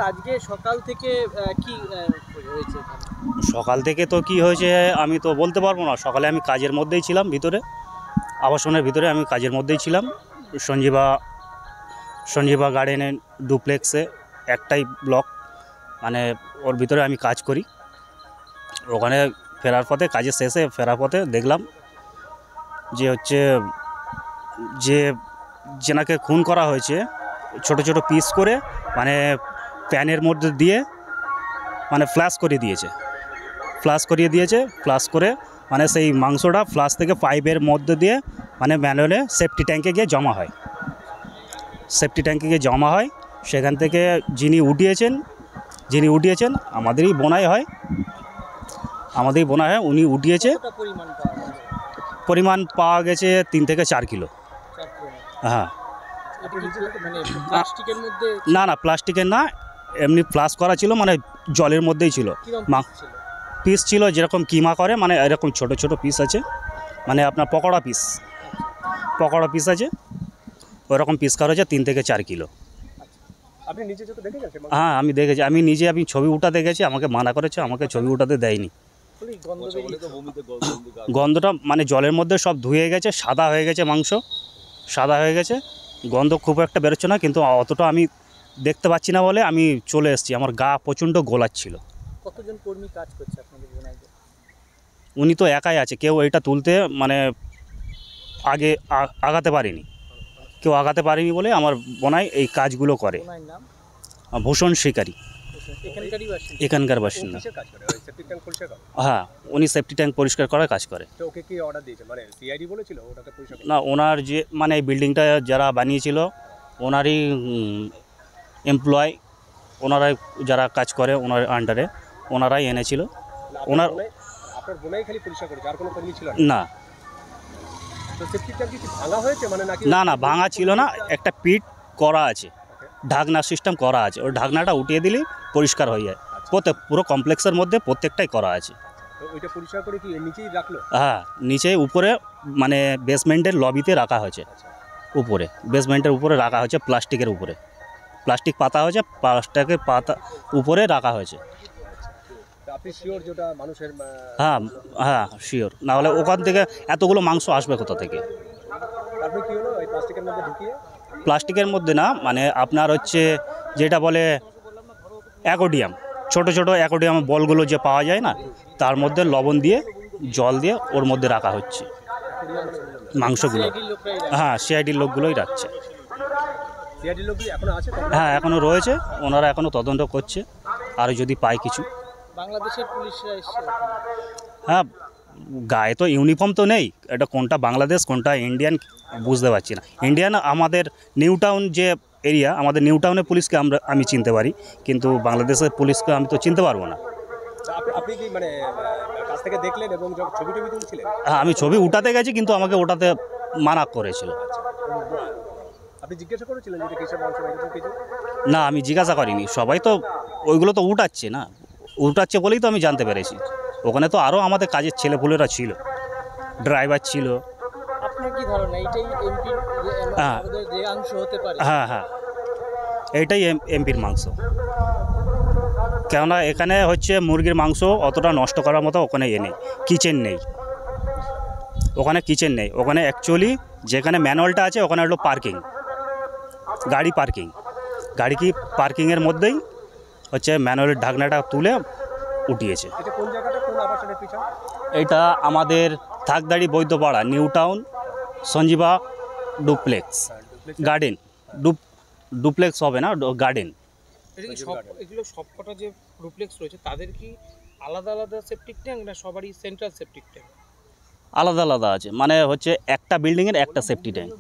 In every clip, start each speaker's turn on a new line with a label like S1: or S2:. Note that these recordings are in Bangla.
S1: আজকে সকাল থেকে কি হয়েছে?
S2: সকাল থেকে তো কি হয়েছে আমি তো বলতে পারবো না। সকালে আমি কাজের মধ্যেই ছিলাম, ভিতরে আবাসনের ভিতরে আমি কাজের মধ্যেই ছিলাম। সঞ্জীবা গার্ডেনের ডুপ্লেক্সে একটাই ব্লক, মানে ওর ভিতরে আমি কাজ করি। ওখানে ফেরার পথে, কাজের শেষে ফেরার পথে দেখলাম যে যেনাকে খুন করা হয়েছে ছোট ছোট পিস করে, মানে প্যানের মধ্যে দিয়ে মানে ফ্ল্যাশ করিয়ে দিয়েছে। ফ্ল্যাশ করে মানে সেই মাংসটা ফ্ল্যাশ থেকে পাইপের মধ্যে দিয়ে মানে ম্যানুয়ালে সেফটি ট্যাঙ্কে গিয়ে জমা হয়। সেখান থেকে যিনি উঠিয়েছেন আমাদেরই বোনাই হয়, উনি উঠিয়েছে। পরিমাণ পাওয়া গেছে 3 থেকে 4 কিলো। হ্যাঁ, না প্লাস্টিকের না, এমনি ফ্লাশ করা ছিল, মানে জলের মধ্যেই ছিল। পিস ছিল যেরকম কিমা করে, মানে এরকম ছোট ছোট পিস আছে, মানে আপনার পকোড়া পিস আছে, ওরকম পিস করা হয়েছে 3 থেকে 4 কিলো। হ্যাঁ, আমি দেখেছি, আমি ছবি উঠাতে গেছি, আমাকে মানা করেছে, আমাকে ছবি উঠাতে দেয়নি। গন্ধটা মানে জলের মধ্যে সব ধুয়ে গেছে, সাদা হয়ে গেছে, মাংস সাদা হয়ে গেছে, গন্ধ খুব একটা বেরোচ্ছে না, কিন্তু অতটা আমি দেখতে পাচ্ছি না বলে আমি চলে এসেছি। আমার গা প্রচণ্ড গোলাচ্ছিল।
S1: কতজন কর্মী কাজ করছে আপনাদের বোনাইতে?
S2: উনি তো একাই আছে, কেউ এটা তুলতে মানে আগাতে পারেনি বলে আমার বোনাই এই কাজগুলো করে। ভূষণ শিকারী, এখানকার বাসিন্দা। হ্যাঁ, উনি সেফটি ট্যাঙ্ক পরিষ্কার করার কাজ করে। না, ওনার যে মানে এই বিল্ডিংটা যারা বানিয়েছিল ওনারই এমপ্লয়, ওনারাই যারা কাজ করে ওনার আন্ডারে, ওনারাই এনেছিল। না, না ভাঙা ছিল না, একটা পিট করা আছে, ঢাকনা সিস্টেম করা আছে। ওই ঢাকনাটা উঠিয়ে দিলেই পরিষ্কার হয়ে যায়। পুরো কমপ্লেক্সের মধ্যে প্রত্যেকটাই করা আছে। হ্যাঁ, নিচে উপরে মানে বেসমেন্টের লবিতে রাখা হয়েছে, উপরে বেসমেন্টের উপরে রাখা হয়েছে, প্লাস্টিক পাতা হয়েছে, প্লাস্টিকের পাতা উপরে রাখা হয়েছে। হ্যাঁ শিওর, না হলে ওখান থেকে এতগুলো মাংস আসবে কোথা থেকে? প্লাস্টিকের মধ্যে না, মানে আপনার যেটা বলে অ্যাকোডিয়াম, ছোট ছোট অ্যাকোডিয়াম বলগুলো যে পাওয়া যায় না, তার মধ্যে লবণ দিয়ে জল দিয়ে ওর মধ্যে রাখা হচ্ছে মাংসগুলো। হ্যাঁ, সিআইডির লোকগুলোই রাখছে। হ্যাঁ, এখনও রয়েছে, ওনারা এখনও তদন্ত করছে, আর যদি পায় কিছু।
S1: বাংলাদেশের পুলিশরা এসে,
S2: হ্যাঁ, গায়ে তো ইউনিফর্ম তো নেই, এটা কোনটা বাংলাদেশ কোনটা ইন্ডিয়ান বুঝতে পারছি না। ইন্ডিয়ান আমাদের নিউ টাউন যে এরিয়া, আমাদের নিউ টাউনের পুলিশকে আমি চিনতে পারি, কিন্তু বাংলাদেশের পুলিশকে আমি তো চিনতে পারবো না। হ্যাঁ, আমি ছবি উঠাতে গেছি, কিন্তু আমাকে ওটাতে মানা করেছিল। না, আমি জিজ্ঞাসা করিনি, সবাই তো ওইগুলো তো উঠাচ্ছে বলেই তো আমি জানতে পেরেছি। ওখানে তো আরও আমাদের কাজের ছেলেপুলেরা ছিল, ড্রাইভার ছিল।
S1: আপনার কি ধারণা এটাই এমপির অংশ হতে পারে?
S2: হ্যাঁ, এইটাই এমপির মাংস। কেননা এখানে মুরগির মাংস অতটা নষ্ট করার মতো ওখানে নেই, কিচেন নেই। ওখানে অ্যাকচুয়ালি যেখানে ম্যানুয়ালটা আছে ওখানে হলো গাড়ি পার্কিংয়ের মধ্যেই ম্যানুয়ালের ঢাকনাটা তুলে উঠিয়েছে। এটা আমাদের Thakdari Baidyapara, New Town, Sanjiva duplex garden. Duplex হবে না, গার্ডেন।
S1: এগুলো সবকটা যে ডুপ্লেক্স রয়েছে তাদের কি আলাদা আলাদা সেপটিক ট্যাঙ্ক, না সবারই সেন্ট্রাল সেপটিক ট্যাঙ্ক?
S2: আলাদা আছে, মানে একটা বিল্ডিংয়ের একটা সেফটি ট্যাঙ্ক।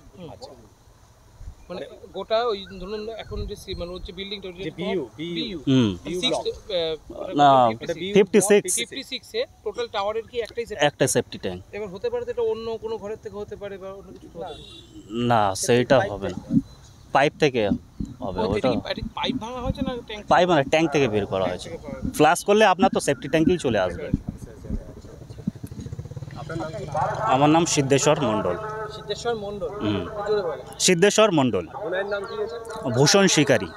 S1: মানে গোটা ওই ধরুন এখন যে মানে বিল্ডিংটা
S2: না 56
S1: এ টোটাল টাওয়ারের কি
S2: একটা সেফটি ট্যাঙ্ক।
S1: এবার হতে পারে এটা অন্য কোনো ঘরের থেকে হতে পারে, বা অন্য কিছু
S2: না, সেইটা হবে না, পাইপ থেকে হবে। ওটা
S1: পাইপ ভাঙা হয়েছে না
S2: পাইপ, মানে ট্যাঙ্ক থেকে বের করা হয়েছে। ফ্লাশ করলে আপনার তো সেফটি ট্যাঙ্কেই চলে আসবে। আমার নাম সিদ্ধেশ্বর মণ্ডল।
S1: সিদ্ধেশ্বর মণ্ডল।
S2: ভূষণ শিকারী।